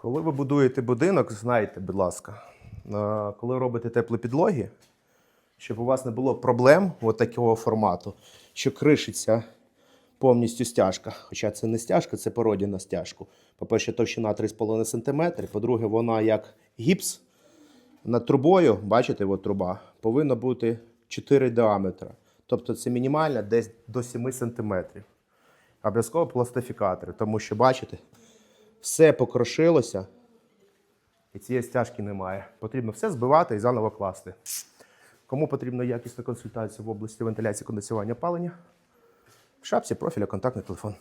Коли ви будуєте будинок, знайте, будь ласка, коли робите теплі підлоги, щоб у вас не було проблем от такого формату, що кришиться повністю стяжка. Хоча це не стяжка, це пародія на стяжку. По-перше, товщина 3,5 см, по-друге, вона як гіпс. Над трубою, бачите, от труба, повинна бути 4 діаметра. Тобто це мінімально десь до 7 см. Обов'язково пластифікатори, тому що, бачите, все покрошилося і цієї стяжки немає. Потрібно все збивати і заново класти. Кому потрібна якісна консультація в області вентиляції, кондиціювання, опалення, в шапці профіля контактний телефон.